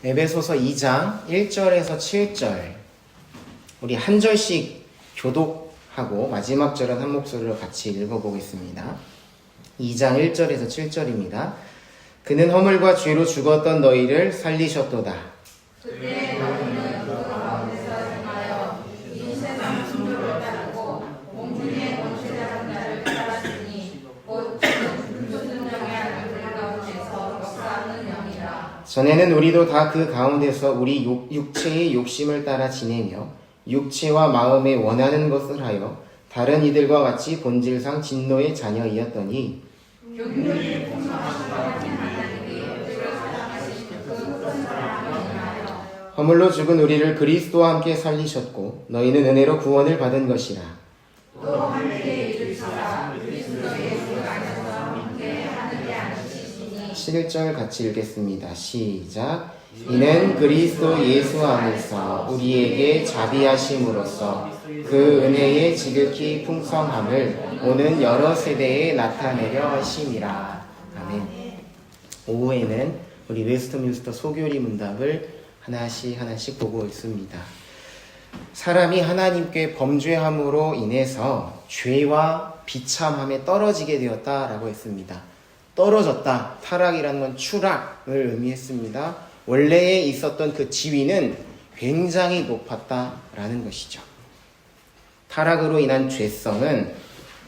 에베소서 2장 1절에서 7절 우리 한 절씩 교독하고 마지막 절은 한 목소리로 같이 읽어보겠습니다. 2장 1절에서 7절입니다. 그는 허물과 죄로 죽었던 너희를 살리셨도다. 그때 너희는 그 가운데서 행하여 이 세상 풍조를 따르고 몸중의 권세자는 자를 따랐으니 곧 지금 불순종의 아들들 가운데서 역사하는 영이라. 전에는 우리도 다 그 가운데서 우리 육체의 욕심을 따라 지내며 육체와 마음에 원하는 것을 하여 다른 이들과 같이 본질상 진노의 자녀이었더니 교훈을 풍성하신 하나님이 우리를 사랑하신 그 큰 사랑을 인하여 허물로 죽은 우리를 그리스도와 함께 살리셨고 너희는 은혜로 구원을 받은 것이라. 또 함께 이르시라 그리스도 예수 안에서 함께 하늘에 앉으시니 7절 같이 읽겠습니다. 시작. 이는 그리스도 예수 안에서 우리에게 자비하심으로써 그 은혜의 지극히 풍성함을 오는 여러 세대에 나타내려 하심이라. 아멘. 오후에는 우리 웨스트민스터 소교리 문답을 하나씩 보고 있습니다. 사람이 하나님께 범죄함으로 인해서 죄와 비참함에 떨어지게 되었다라고 했습니다. 떨어졌다. 타락이라는 건 추락을 의미했습니다. 원래에 있었던 그 지위는 굉장히 높았다라는 것이죠. 타락으로 인한 죄성은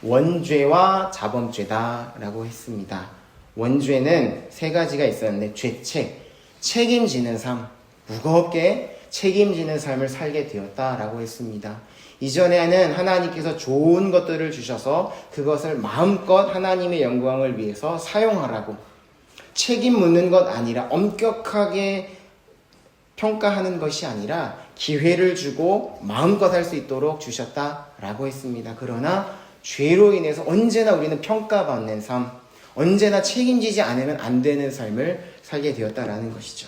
원죄와 자범죄다라고 했습니다. 원죄는 세 가지가 있었는데 죄책, 책임지는 삶, 무겁게 책임지는 삶을 살게 되었다라고 했습니다. 이전에는 하나님께서 좋은 것들을 주셔서 그것을 마음껏 하나님의 영광을 위해서 사용하라고 책임 묻는 것 아니라 엄격하게 평가하는 것이 아니라 기회를 주고 마음껏 할 수 있도록 주셨다라고 했습니다. 그러나 죄로 인해서 언제나 우리는 평가받는 삶, 언제나 책임지지 않으면 안 되는 삶을 살게 되었다라는 것이죠.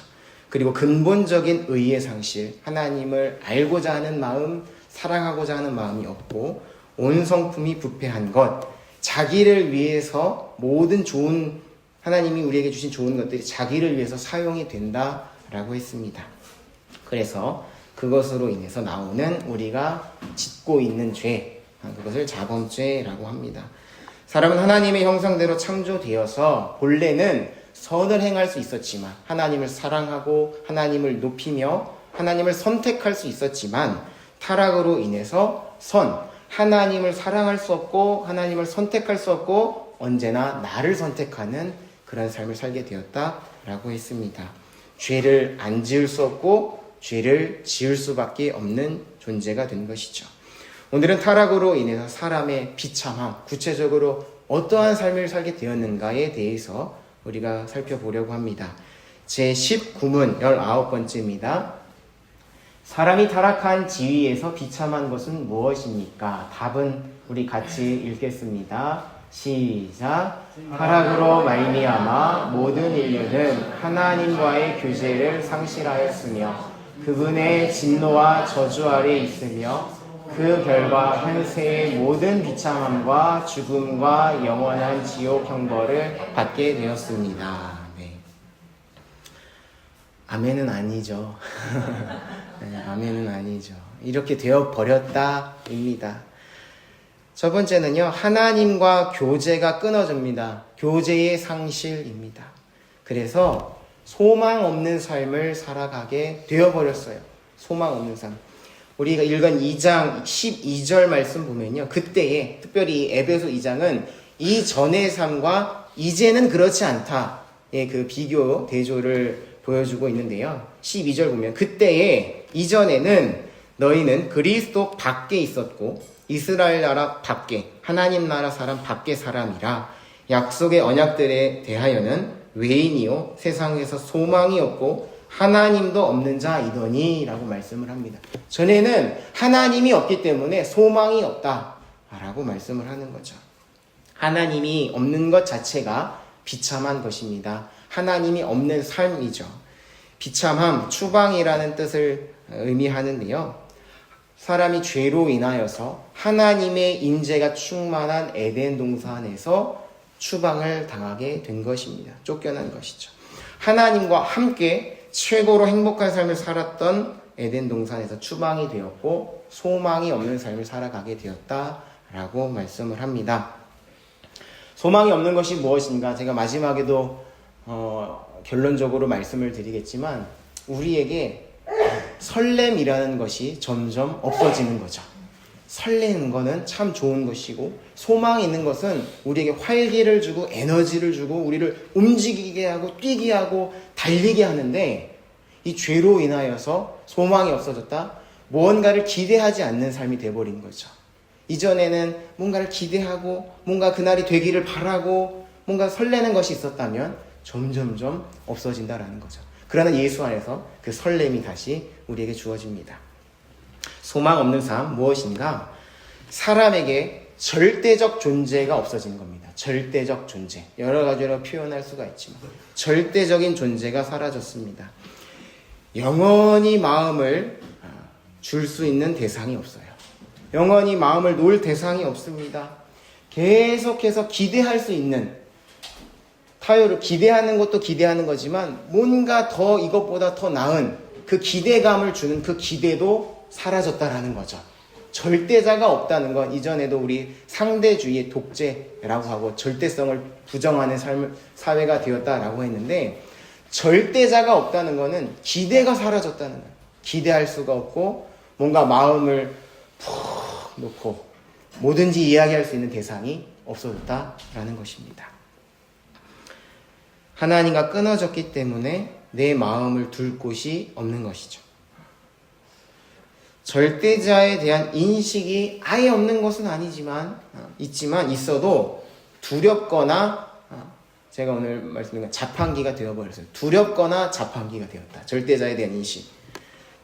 그리고 근본적인 의의 상실, 하나님을 알고자 하는 마음, 사랑하고자 하는 마음이 없고 온 성품이 부패한 것, 자기를 위해서 모든 좋은 하나님이 우리에게 주신 좋은 것들이 자기를 위해서 사용이 된다라고 했습니다. 그래서 그것으로 인해서 나오는 우리가 짓고 있는 죄, 그것을 자범죄라고 합니다. 사람은 하나님의 형상대로 창조되어서 본래는 선을 행할 수 있었지만 하나님을 사랑하고 하나님을 높이며 하나님을 선택할 수 있었지만 타락으로 인해서 하나님을 사랑할 수 없고 하나님을 선택할 수 없고 언제나 나를 선택하는 그런 삶을 살게 되었다라고 했습니다. 죄를 안 지을 수 없고 죄를 지을 수밖에 없는 존재가 된 것이죠. 오늘은 타락으로 인해서 사람의 비참함, 구체적으로 어떠한 삶을 살게 되었는가에 대해서 우리가 살펴보려고 합니다. 제19문 19번째입니다. 사람이 타락한 지위에서 비참한 것은 무엇입니까? 답은 우리 같이 읽겠습니다. 시작. 타락으로 말미암아 모든 인류는 하나님과의 교제를 상실하였으며 그분의 진노와 저주 아래 있으며 그 결과 현세의 모든 비참함과 죽음과 영원한 지옥 형벌을 받게 되었습니다. 네. 아멘은 아니죠. 네, 아멘은 아니죠. 이렇게 되어버렸다입니다. 첫 번째는요, 하나님과 교제가 끊어집니다. 교제의 상실입니다. 그래서 소망 없는 삶을 살아가게 되어버렸어요. 소망 없는 삶. 우리가 읽은 2장 12절 말씀 보면요, 그때에 특별히 에베소 2장은 이전의 삶과 이제는 그렇지 않다의 그 비교, 대조를 보여주고 있는데요. 12절 보면 그때에 이전에는 너희는 그리스도 밖에 있었고 이스라엘 나라 밖에, 하나님 나라 사람 밖에 사람이라 약속의 언약들에 대하여는 외인이요 세상에서 소망이 없고 하나님도 없는 자이더니 라고 말씀을 합니다. 전에는 하나님이 없기 때문에 소망이 없다라고 말씀을 하는 거죠. 하나님이 없는 것 자체가 비참한 것입니다. 하나님이 없는 삶이죠. 비참함, 추방이라는 뜻을 의미하는데요. 사람이 죄로 인하여서 하나님의 임재가 충만한 에덴 동산에서 추방을 당하게 된 것입니다. 쫓겨난 것이죠. 하나님과 함께 최고로 행복한 삶을 살았던 에덴 동산에서 추방이 되었고 소망이 없는 삶을 살아가게 되었다라고 말씀을 합니다. 소망이 없는 것이 무엇인가? 제가 마지막에도 결론적으로 말씀을 드리겠지만 우리에게 설렘이라는 것이 점점 없어지는 거죠. 설레는 거는 참 좋은 것이고 소망이 있는 것은 우리에게 활기를 주고 에너지를 주고 우리를 움직이게 하고 뛰게 하고 달리게 하는데 이 죄로 인하여서 소망이 없어졌다. 무언가를 기대하지 않는 삶이 돼버린 거죠. 이전에는 뭔가를 기대하고 뭔가 그날이 되기를 바라고 뭔가 설레는 것이 있었다면 점점점 없어진다라는 거죠. 그러나 예수 안에서 그 설렘이 다시 우리에게 주어집니다. 소망 없는 삶 무엇인가? 사람에게 절대적 존재가 없어지는 겁니다. 절대적 존재. 여러 가지로 표현할 수가 있지만 절대적인 존재가 사라졌습니다. 영원히 마음을 줄 수 있는 대상이 없어요. 영원히 마음을 놓을 대상이 없습니다. 계속해서 기대할 수 있는 타요를 기대하는 것도 기대하는 거지만 뭔가 더 이것보다 더 나은 그 기대감을 주는 그 기대도 사라졌다라는 거죠. 절대자가 없다는 건 이전에도 우리 상대주의 독재라고 하고 절대성을 부정하는 사회가 되었다라고 했는데 절대자가 없다는 거는 기대가 사라졌다는 거예요. 기대할 수가 없고 뭔가 마음을 푹 놓고 뭐든지 이야기할 수 있는 대상이 없어졌다라는 것입니다. 하나님과 끊어졌기 때문에 내 마음을 둘 곳이 없는 것이죠. 절대자에 대한 인식이 아예 없는 것은 아니지만 있어도 두렵거나 제가 오늘 말씀드린 자판기가 되어버렸어요. 두렵거나 자판기가 되었다. 절대자에 대한 인식.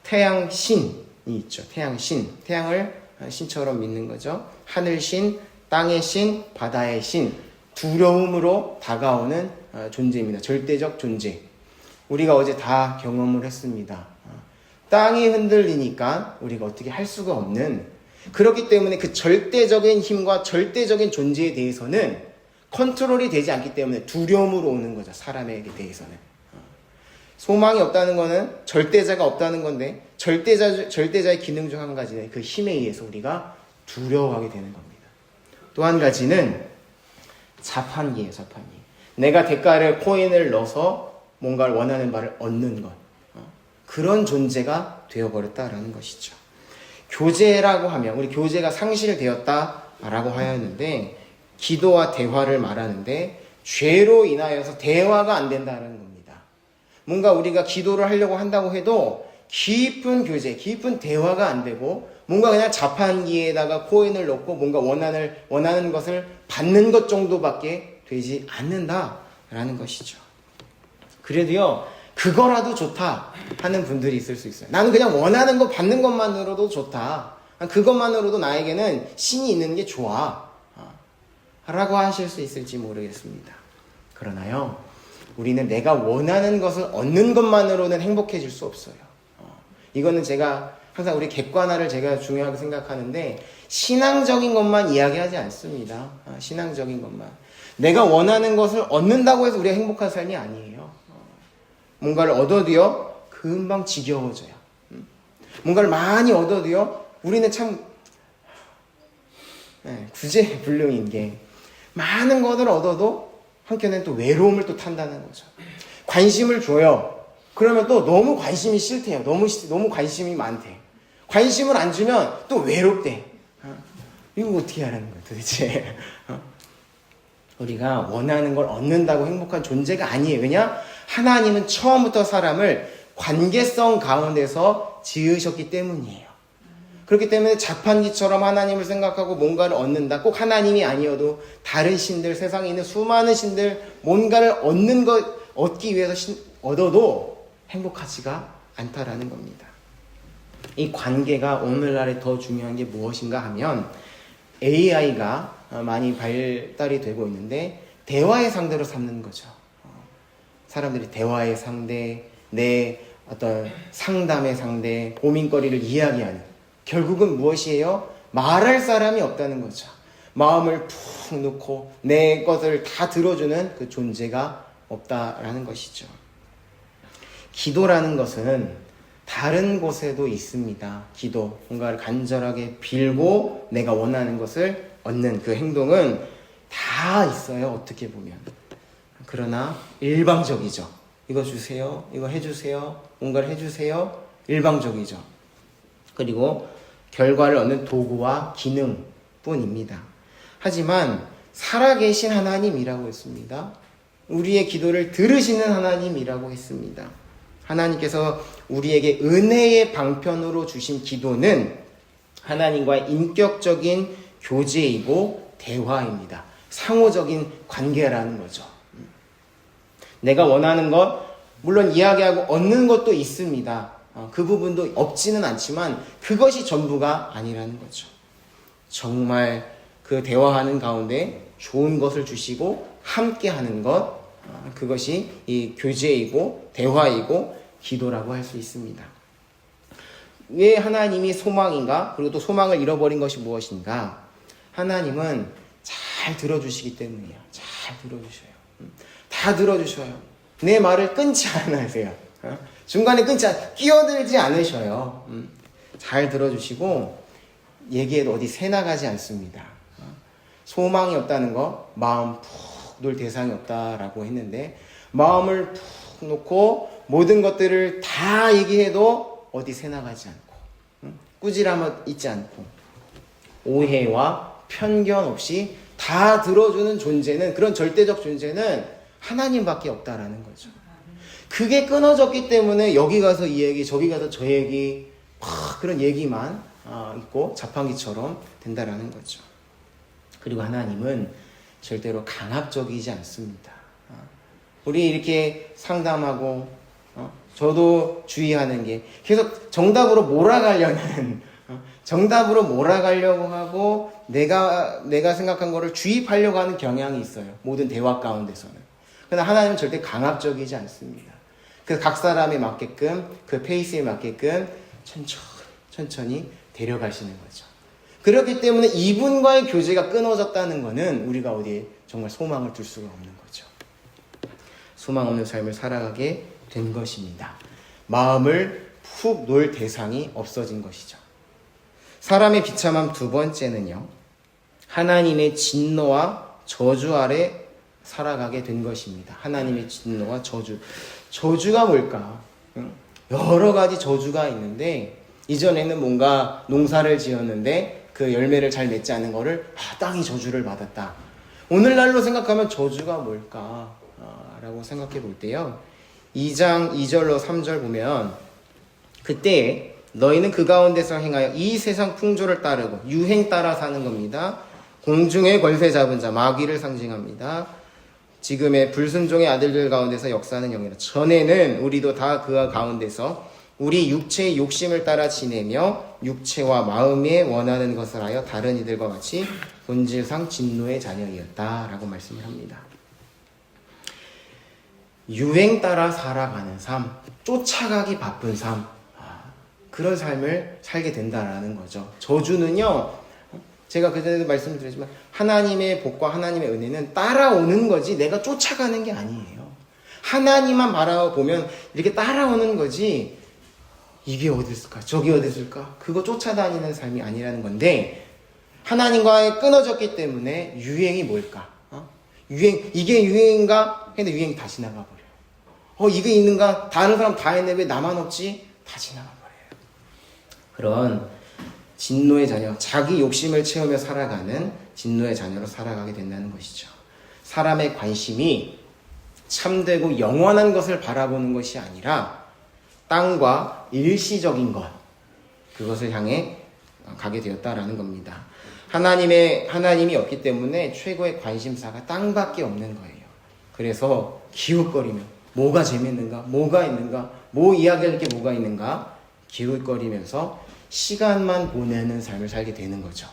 태양신이 있죠. 태양신. 태양을 신처럼 믿는 거죠. 하늘신, 땅의 신, 바다의 신. 두려움으로 다가오는 존재입니다. 절대적 존재. 우리가 어제 다 경험을 했습니다. 땅이 흔들리니까 우리가 어떻게 할 수가 없는, 그렇기 때문에 그 절대적인 힘과 절대적인 존재에 대해서는 컨트롤이 되지 않기 때문에 두려움으로 오는 거죠. 사람에게 대해서는. 소망이 없다는 거는 절대자가 없다는 건데 절대자의 기능 중 한 가지는 그 힘에 의해서 우리가 두려워하게 되는 겁니다. 또 한 가지는 자판기예요. 자판기. 내가 대가를 코인을 넣어서 뭔가를 원하는 바를 얻는 것. 그런 존재가 되어버렸다라는 것이죠. 교제라고 하면 우리 교제가 상실되었다라고 하였는데 기도와 대화를 말하는데 죄로 인하여서 대화가 안 된다는 겁니다. 뭔가 우리가 기도를 하려고 한다고 해도 깊은 교제, 깊은 대화가 안 되고 뭔가 그냥 자판기에다가 코인을 넣고 뭔가 원하는 것을 받는 것 정도밖에 되지 않는다라는 것이죠. 그래도요, 그거라도 좋다 하는 분들이 있을 수 있어요. 나는 그냥 원하는 거 받는 것만으로도 좋다. 그것만으로도 나에게는 신이 있는 게 좋아. 라고 하실 수 있을지 모르겠습니다. 그러나요, 우리는 내가 원하는 것을 얻는 것만으로는 행복해질 수 없어요. 이거는 제가 항상 우리 객관화를 제가 중요하게 생각하는데 신앙적인 것만 이야기하지 않습니다. 신앙적인 것만. 내가 원하는 것을 얻는다고 해서 우리가 행복한 삶이 아니에요. 뭔가를 얻어도요, 금방 지겨워져요. 뭔가를 많이 얻어도요, 우리는 참 구제불능인 게 많은 것을 얻어도 한켠에는 또 외로움을 또 탄다는 거죠. 관심을 줘요. 그러면 또 너무 관심이 싫대요. 너무 관심이 많대. 관심을 안 주면 또 외롭대. 이거 어떻게 하라는 거야 도대체. 우리가 원하는 걸 얻는다고 행복한 존재가 아니에요. 왜냐? 하나님은 처음부터 사람을 관계성 가운데서 지으셨기 때문이에요. 그렇기 때문에 자판기처럼 하나님을 생각하고 뭔가를 얻는다. 꼭 하나님이 아니어도 다른 신들, 세상에 있는 수많은 신들, 뭔가를 얻기 위해서 얻어도 행복하지가 않다라는 겁니다. 이 관계가 오늘날에 더 중요한 게 무엇인가 하면 AI가 많이 발달이 되고 있는데 대화의 상대로 삼는 거죠. 사람들이 대화의 상대, 내 어떤 상담의 상대, 고민거리를 이야기하는, 결국은 무엇이에요? 말할 사람이 없다는 거죠. 마음을 푹 놓고 내 것을 다 들어주는 그 존재가 없다라는 것이죠. 기도라는 것은 다른 곳에도 있습니다. 기도, 뭔가를 간절하게 빌고 내가 원하는 것을 얻는 그 행동은 다 있어요. 어떻게 보면. 그러나 일방적이죠. 이거 주세요. 이거 해주세요. 뭔가를 해주세요. 일방적이죠. 그리고 결과를 얻는 도구와 기능뿐입니다. 하지만 살아계신 하나님이라고 했습니다. 우리의 기도를 들으시는 하나님이라고 했습니다. 하나님께서 우리에게 은혜의 방편으로 주신 기도는 하나님과의 인격적인 교제이고 대화입니다. 상호적인 관계라는 거죠. 내가 원하는 것, 물론 이야기하고 얻는 것도 있습니다. 그 부분도 없지는 않지만 그것이 전부가 아니라는 거죠. 정말 그 대화하는 가운데 좋은 것을 주시고 함께 하는 것, 그것이 이 교제이고 대화이고 기도라고 할 수 있습니다. 왜 하나님이 소망인가? 그리고 또 소망을 잃어버린 것이 무엇인가? 하나님은 잘 들어주시기 때문이에요. 잘 들어주셔요. 다 들어주셔요. 내 말을 끊지 않으세요. 중간에 끼어들지 않으셔요. 잘 들어주시고 얘기해도 어디 새나가지 않습니다. 소망이 없다는 거, 마음 푹 놓을 대상이 없다라고 했는데 마음을 푹 놓고 모든 것들을 다 얘기해도 어디 새나가지 않고 꾸지람은 있지 않고 오해와 편견 없이 다 들어주는 존재는, 그런 절대적 존재는 하나님밖에 없다라는 거죠. 그게 끊어졌기 때문에 여기 가서 이 얘기 저기 가서 저 얘기 그런 얘기만 있고 자판기처럼 된다라는 거죠. 그리고 하나님은 절대로 강압적이지 않습니다. 우리 이렇게 상담하고 저도 주의하는 게 계속 정답으로 몰아가려는 정답으로 몰아가려고 하고 내가 생각한 거를 주입하려고 하는 경향이 있어요. 모든 대화 가운데서는. 그러나 하나님은 절대 강압적이지 않습니다. 그 각 사람에 맞게끔 그 페이스에 맞게끔 천천히 데려가시는 거죠. 그렇기 때문에 이분과의 교제가 끊어졌다는 것은 우리가 어디에 정말 소망을 둘 수가 없는 거죠. 소망 없는 삶을 살아가게 된 것입니다. 마음을 푹 놓을 대상이 없어진 것이죠. 사람의 비참함 두 번째는요, 하나님의 진노와 저주 아래 살아가게 된 것입니다. 하나님의 진노와 저주가 뭘까? 여러 가지 저주가 있는데, 이전에는 뭔가 농사를 지었는데 그 열매를 잘 맺지 않은 거를 땅이 저주를 받았다. 오늘날로 생각하면 저주가 뭘까? 라고 생각해 볼 때요, 2장 2절로 3절 보면, 그때 너희는 그 가운데서 행하여 이 세상 풍조를 따르고 유행 따라 사는 겁니다. 공중의 권세 잡은 자 마귀를 상징합니다. 지금의 불순종의 아들들 가운데서 역사하는 영이라. 전에는 우리도 다 그 가운데서 우리 육체의 욕심을 따라 지내며 육체와 마음에 원하는 것을 하여 다른 이들과 같이 본질상 진노의 자녀이었다라고 말씀을 합니다. 유행 따라 살아가는 삶, 쫓아가기 바쁜 삶, 그런 삶을 살게 된다라는 거죠. 저주는요, 제가 그전에도 말씀드렸지만 하나님의 복과 하나님의 은혜는 따라오는 거지 내가 쫓아가는 게 아니에요. 하나님만 바라보면 이렇게 따라오는 거지, 이게 어디 있을까 저기 어디 있을까 그거 쫓아다니는 삶이 아니라는 건데, 하나님과의 끊어졌기 때문에 유행이 뭘까? 이게 유행인가 했는데 유행이 다 지나가버려요. 이게 있는가, 다른 사람 다 했네 왜 나만 없지? 다 지나가버려요. 그런 진노의 자녀, 자기 욕심을 채우며 살아가는 진노의 자녀로 살아가게 된다는 것이죠. 사람의 관심이 참되고 영원한 것을 바라보는 것이 아니라 땅과 일시적인 것, 그것을 향해 가게 되었다라는 겁니다. 하나님이 없기 때문에 최고의 관심사가 땅밖에 없는 거예요. 그래서 기웃거리며 뭐가 재밌는가, 뭐가 있는가, 뭐 이야기할 게 뭐가 있는가 기웃거리면서 시간만 보내는 삶을 살게 되는 거죠.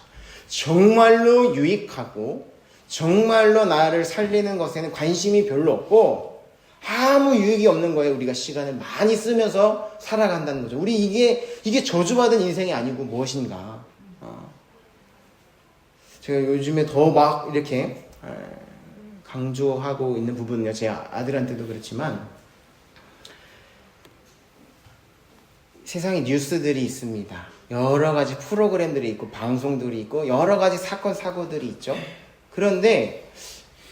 정말로 유익하고 정말로 나를 살리는 것에는 관심이 별로 없고 아무 유익이 없는 거예요. 우리가 시간을 많이 쓰면서 살아간다는 거죠. 우리 이게 저주받은 인생이 아니고 무엇인가. 제가 요즘에 더 막 이렇게 강조하고 있는 부분은요, 제 아들한테도 그렇지만 세상에 뉴스들이 있습니다. 여러 가지 프로그램들이 있고 방송들이 있고 여러 가지 사건 사고들이 있죠. 그런데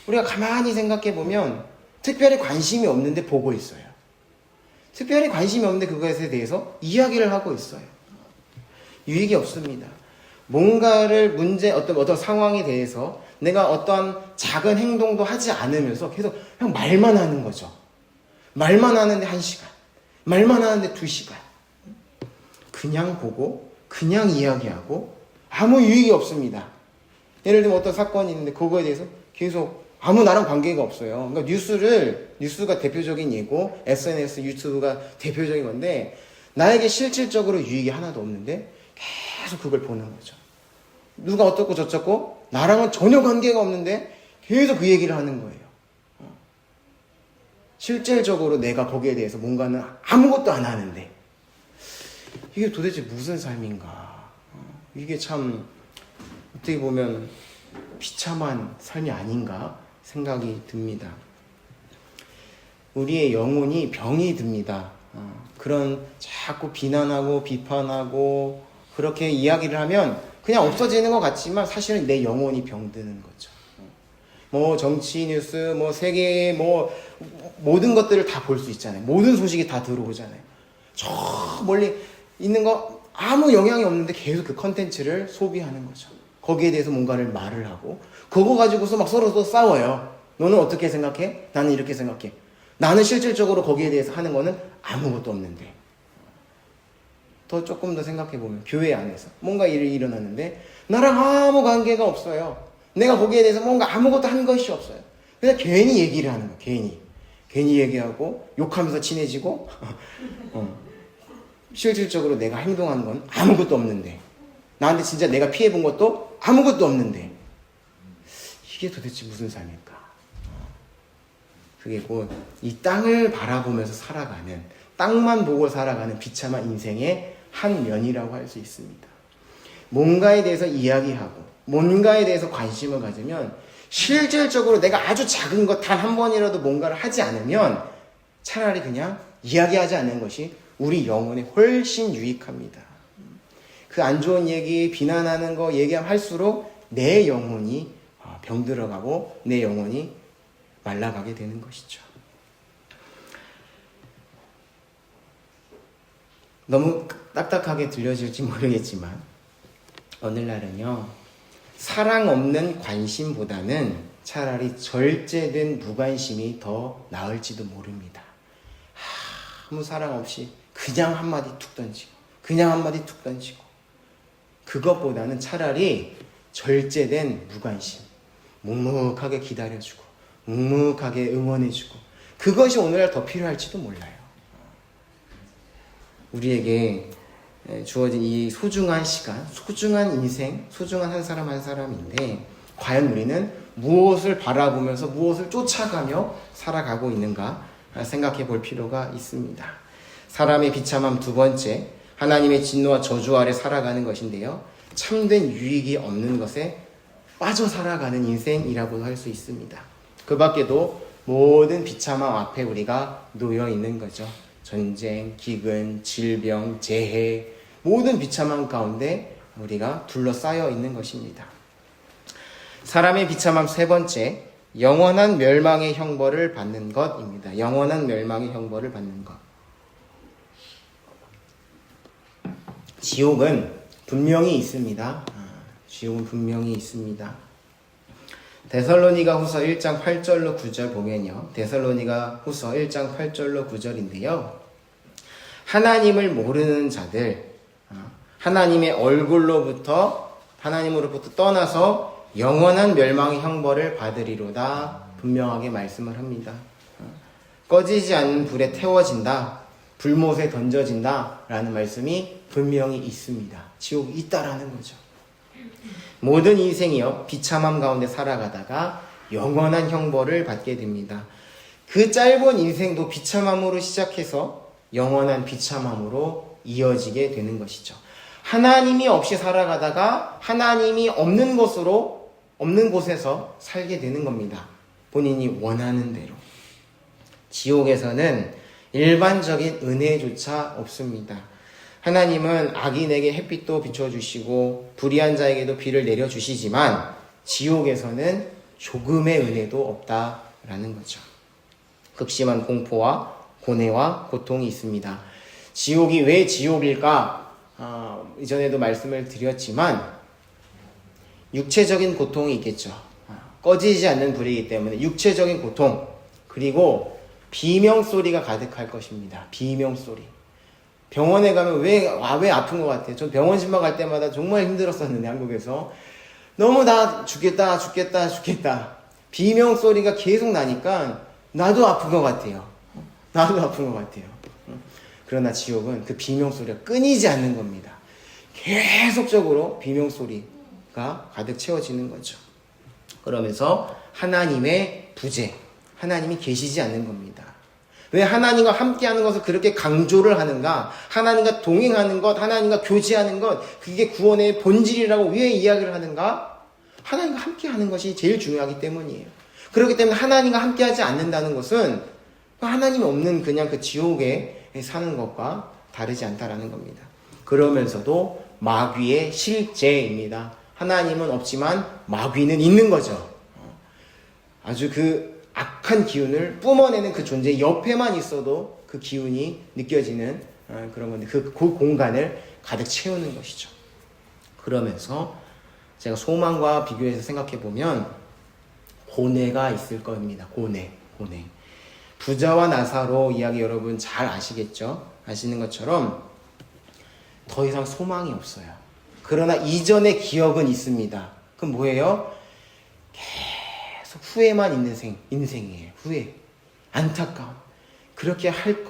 우리가 가만히 생각해 보면 특별히 관심이 없는데 보고 있어요. 특별히 관심이 없는데 그것에 대해서 이야기를 하고 있어요. 유익이 없습니다. 뭔가를 어떤 상황에 대해서 내가 어떠한 작은 행동도 하지 않으면서 계속 그냥 말만 하는 거죠. 말만 하는데 1시간, 말만 하는데 2시간. 그냥 보고, 그냥 이야기하고 아무 유익이 없습니다. 예를 들면 어떤 사건이 있는데 그거에 대해서 계속 아무 나랑 관계가 없어요. 그러니까 뉴스가 대표적인 예고, SNS, 유튜브가 대표적인 건데 나에게 실질적으로 유익이 하나도 없는데 계속 그걸 보는 거죠. 누가 어떻고 저쩌고 나랑은 전혀 관계가 없는데 계속 그 얘기를 하는 거예요. 실질적으로 내가 거기에 대해서 뭔가는 아무것도 안 하는데 이게 도대체 무슨 삶인가? 이게 참 어떻게 보면 비참한 삶이 아닌가 생각이 듭니다. 우리의 영혼이 병이 듭니다. 그런 자꾸 비난하고 비판하고 그렇게 이야기를 하면 그냥 없어지는 것 같지만 사실은 내 영혼이 병드는 거죠. 뭐 정치 뉴스, 뭐 세계의 뭐 모든 것들을 다 볼 수 있잖아요. 모든 소식이 다 들어오잖아요. 저 멀리 있는 거 아무 영향이 없는데 계속 그 컨텐츠를 소비하는 거죠. 거기에 대해서 뭔가를 말을 하고 그거 가지고서 막 서로 또 싸워요. 너는 어떻게 생각해? 나는 이렇게 생각해. 나는 실질적으로 거기에 대해서 하는 거는 아무것도 없는데. 조금 더 생각해보면 교회 안에서 뭔가 일이 일어났는데 나랑 아무 관계가 없어요. 내가 거기에 대해서 뭔가 아무것도 한 것이 없어요. 그냥 괜히 얘기를 하는 거예요. 괜히 얘기하고 욕하면서 친해지고 실질적으로 내가 행동한 건 아무것도 없는데 나한테 진짜 내가 피해본 것도 아무것도 없는데 이게 도대체 무슨 삶일까? 그게 곧 이 땅을 바라보면서 살아가는 땅만 보고 살아가는 비참한 인생의 한 면이라고 할 수 있습니다. 뭔가에 대해서 이야기하고 뭔가에 대해서 관심을 가지면 실질적으로 내가 아주 작은 것 단 한 번이라도 뭔가를 하지 않으면 차라리 그냥 이야기하지 않는 것이 우리 영혼에 훨씬 유익합니다. 그 안 좋은 얘기, 비난하는 거 얘기하면 할수록 내 영혼이 병들어가고 내 영혼이 말라가게 되는 것이죠. 너무 딱딱하게 들려질지 모르겠지만 오늘날은요 사랑 없는 관심보다는 차라리 절제된 무관심이 더 나을지도 모릅니다. 아무 사랑 없이 그냥 한마디 툭 던지고 그냥 한마디 툭 던지고 그것보다는 차라리 절제된 무관심, 묵묵하게 기다려주고 묵묵하게 응원해주고 그것이 오늘날 더 필요할지도 몰라요. 우리에게 주어진 이 소중한 시간, 소중한 인생, 소중한 한 사람 한 사람인데 과연 우리는 무엇을 바라보면서 무엇을 쫓아가며 살아가고 있는가 생각해 볼 필요가 있습니다. 사람의 비참함 두 번째, 하나님의 진노와 저주 아래 살아가는 것인데요. 참된 유익이 없는 것에 빠져 살아가는 인생이라고 할 수 있습니다. 그 밖에도 모든 비참함 앞에 우리가 놓여 있는 거죠. 전쟁, 기근, 질병, 재해, 모든 비참함 가운데 우리가 둘러싸여 있는 것입니다. 사람의 비참함 세 번째, 영원한 멸망의 형벌을 받는 것입니다. 영원한 멸망의 형벌을 받는 것. 지옥은 분명히 있습니다. 지옥은 분명히 있습니다. 데살로니가 후서 1장 8절로 9절 보면요. 데살로니가 후서 1장 8절로 9절인데요. 하나님을 모르는 자들, 하나님의 얼굴로부터 하나님으로부터 떠나서 영원한 멸망의 형벌을 받으리로다 분명하게 말씀을 합니다. 꺼지지 않는 불에 태워진다, 불못에 던져진다 라는 말씀이 분명히 있습니다. 지옥이 있다라는 거죠. 모든 인생이요 비참함 가운데 살아가다가 영원한 형벌을 받게 됩니다. 그 짧은 인생도 비참함으로 시작해서 영원한 비참함으로 이어지게 되는 것이죠. 하나님이 없이 살아가다가 하나님이 없는 곳에서 살게 되는 겁니다. 본인이 원하는 대로. 지옥에서는 일반적인 은혜조차 없습니다. 하나님은 악인에게 햇빛도 비춰주시고 불의한 자에게도 비를 내려주시지만 지옥에서는 조금의 은혜도 없다라는 거죠. 극심한 공포와 고뇌와 고통이 있습니다. 지옥이 왜 지옥일까? 이전에도 말씀을 드렸지만 육체적인 고통이 있겠죠. 꺼지지 않는 불이기 때문에 육체적인 고통, 그리고 비명소리가 가득할 것입니다. 비명소리. 병원에 가면 왜 아픈 것 같아요? 전 병원 신방 갈 때마다 정말 힘들었었는데, 한국에서 너무 나 죽겠다. 비명소리가 계속 나니까 나도 아픈 것 같아요. 그러나 지옥은 그 비명소리가 끊이지 않는 겁니다. 계속적으로 비명소리가 가득 채워지는 거죠. 그러면서 하나님의 부재, 하나님이 계시지 않는 겁니다. 왜 하나님과 함께하는 것을 그렇게 강조를 하는가? 하나님과 동행하는 것, 하나님과 교제하는 것, 그게 구원의 본질이라고 왜 이야기를 하는가? 하나님과 함께하는 것이 제일 중요하기 때문이에요. 그렇기 때문에 하나님과 함께하지 않는다는 것은 하나님이 없는 그냥 그 지옥에 사는 것과 다르지 않다라는 겁니다. 그러면서도 마귀의 실제입니다. 하나님은 없지만 마귀는 있는 거죠. 아주 그 악한 기운을 뿜어내는 그 존재 옆에만 있어도 그 기운이 느껴지는 그런 건데 그 공간을 가득 채우는 것이죠. 그러면서 제가 소망과 비교해서 생각해 보면 고뇌가 있을 겁니다. 고뇌. 부자와 나사로 이야기 여러분 잘 아시겠죠? 아시는 것처럼 더 이상 소망이 없어요. 그러나 이전의 기억은 있습니다. 그럼 뭐예요? 계속 후회만 있는 인생이에요. 후회. 안타까움. 그렇게 할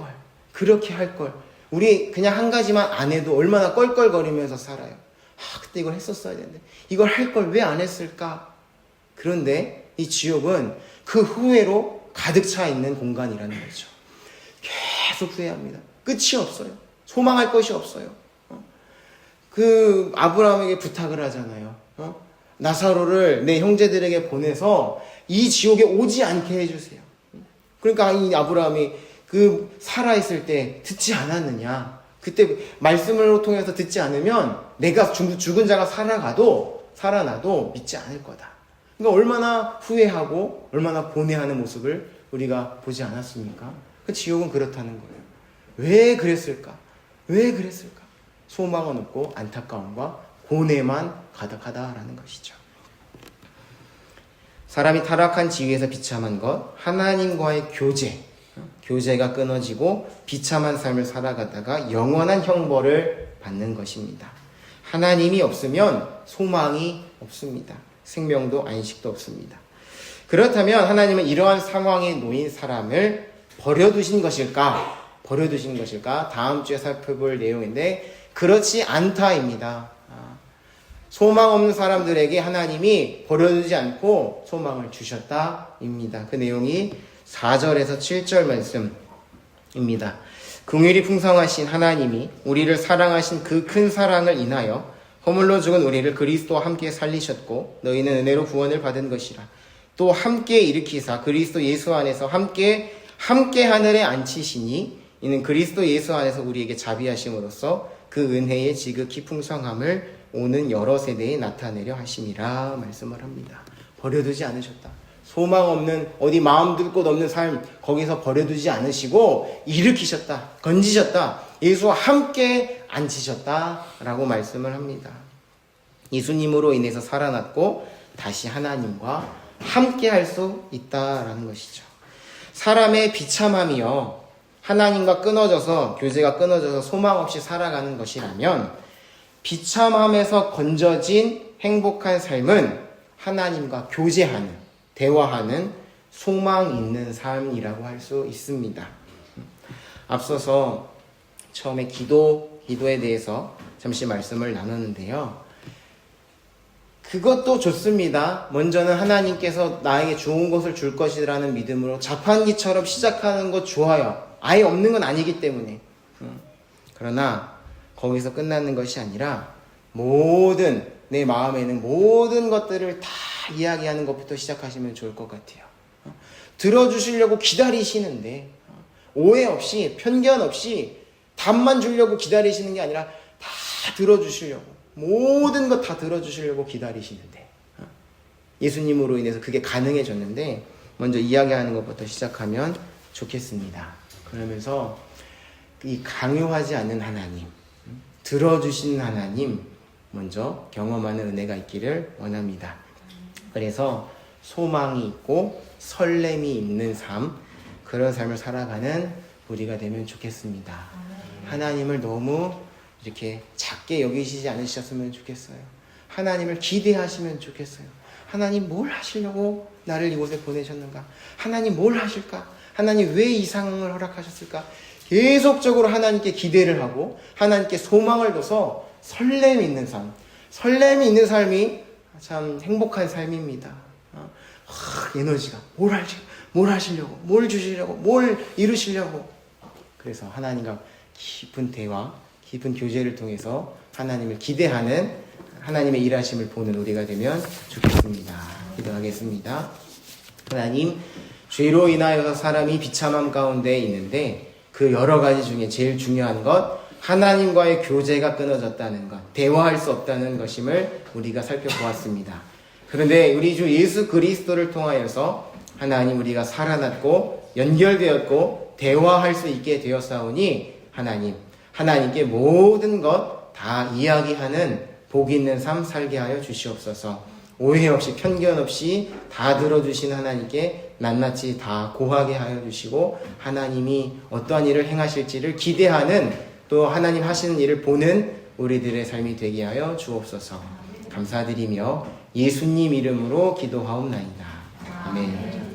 걸. 우리 그냥 한 가지만 안 해도 얼마나 껄껄거리면서 살아요. 그때 이걸 했었어야 되는데. 이걸 할 걸 왜 안 했을까? 그런데 이 지옥은 그 후회로 가득 차 있는 공간이라는 거죠. 계속 후회합니다. 끝이 없어요. 소망할 것이 없어요. 그 아브라함에게 부탁을 하잖아요. 나사로를 내 형제들에게 보내서 이 지옥에 오지 않게 해주세요. 그러니까 이 아브라함이 그 살아있을 때 듣지 않았느냐. 그때 말씀을 통해서 듣지 않으면 내가 죽은 자가 살아나도 믿지 않을 거다. 그러니까 얼마나 후회하고 얼마나 고뇌하는 모습을 우리가 보지 않았습니까? 그 지옥은 그렇다는 거예요. 왜 그랬을까? 소망은 없고 안타까움과 고뇌만 가득하다라는 것이죠. 사람이 타락한 지위에서 비참한 것, 하나님과의 교제가 끊어지고 비참한 삶을 살아가다가 영원한 형벌을 받는 것입니다. 하나님이 없으면 소망이 없습니다. 생명도 안식도 없습니다. 그렇다면 하나님은 이러한 상황에 놓인 사람을 버려두신 것일까? 다음 주에 살펴볼 내용인데 그렇지 않다입니다. 소망 없는 사람들에게 하나님이 버려두지 않고 소망을 주셨다입니다. 그 내용이 4절에서 7절 말씀입니다. 긍휼이 풍성하신 하나님이 우리를 사랑하신 그 큰 사랑을 인하여 허물로 죽은 우리를 그리스도와 함께 살리셨고 너희는 은혜로 구원을 받은 것이라. 또 함께 일으키사 그리스도 예수 안에서 함께 하늘에 앉히시니 이는 그리스도 예수 안에서 우리에게 자비하심으로써 그 은혜의 지극히 풍성함을 오는 여러 세대에 나타내려 하심이라 말씀을 합니다. 버려두지 않으셨다. 소망 없는 어디 마음 둘 곳 없는 삶 거기서 버려두지 않으시고 일으키셨다. 건지셨다. 예수와 함께 앉히셨다라고 말씀을 합니다. 예수님으로 인해서 살아났고 다시 하나님과 함께 할 수 있다라는 것이죠. 사람의 비참함이요 하나님과 교제가 끊어져서 소망 없이 살아가는 것이라면 비참함에서 건져진 행복한 삶은 하나님과 교제하는, 대화하는 소망 있는 삶이라고 할 수 있습니다. 앞서서 처음에 기도에 대해서 잠시 말씀을 나눴는데요. 그것도 좋습니다. 먼저는 하나님께서 나에게 좋은 것을 줄 것이라는 믿음으로 자판기처럼 시작하는 것 좋아요. 아예 없는 건 아니기 때문에. 그러나 거기서 끝나는 것이 아니라 내 마음에는 모든 것들을 다 이야기하는 것부터 시작하시면 좋을 것 같아요. 들어주시려고 기다리시는데 오해 없이 편견 없이 답만 주려고 기다리시는 게 아니라 다 들어주시려고, 모든 것 다 들어주시려고 기다리시는데, 예수님으로 인해서 그게 가능해졌는데 먼저 이야기하는 것부터 시작하면 좋겠습니다. 그러면서 이 강요하지 않는 하나님, 들어주신 하나님 먼저 경험하는 은혜가 있기를 원합니다. 그래서 소망이 있고 설렘이 있는 삶, 그런 삶을 살아가는 우리가 되면 좋겠습니다. 하나님을 너무 이렇게 작게 여기시지 않으셨으면 좋겠어요. 하나님을 기대하시면 좋겠어요. 하나님 뭘 하시려고 나를 이곳에 보내셨는가? 하나님 뭘 하실까? 하나님 왜 이 상황을 허락하셨을까? 계속적으로 하나님께 기대를 하고 하나님께 소망을 둬서 설렘이 있는 삶, 설렘이 있는 삶이 참 행복한 삶입니다. 에너지가 뭘 하시려고, 뭘 주시려고, 뭘 이루시려고. 그래서 하나님과 깊은 대화, 깊은 교제를 통해서 하나님을 기대하는, 하나님의 일하심을 보는 우리가 되면 좋겠습니다. 기도하겠습니다. 하나님, 죄로 인하여서 사람이 비참함 가운데 있는데 그 여러 가지 중에 제일 중요한 것, 하나님과의 교제가 끊어졌다는 것, 대화할 수 없다는 것임을 우리가 살펴보았습니다. 그런데 우리 주 예수 그리스도를 통하여서 하나님, 우리가 살아났고 연결되었고 대화할 수 있게 되었사오니 하나님께 모든 것 다 이야기하는 복 있는 삶 살게 하여 주시옵소서. 오해 없이 편견 없이 다 들어주신 하나님께 낱낱이 다 고하게 하여 주시고, 하나님이 어떠한 일을 행하실지를 기대하는, 또 하나님 하시는 일을 보는 우리들의 삶이 되게 하여 주옵소서. 감사드리며 예수님 이름으로 기도하옵나이다. 아멘.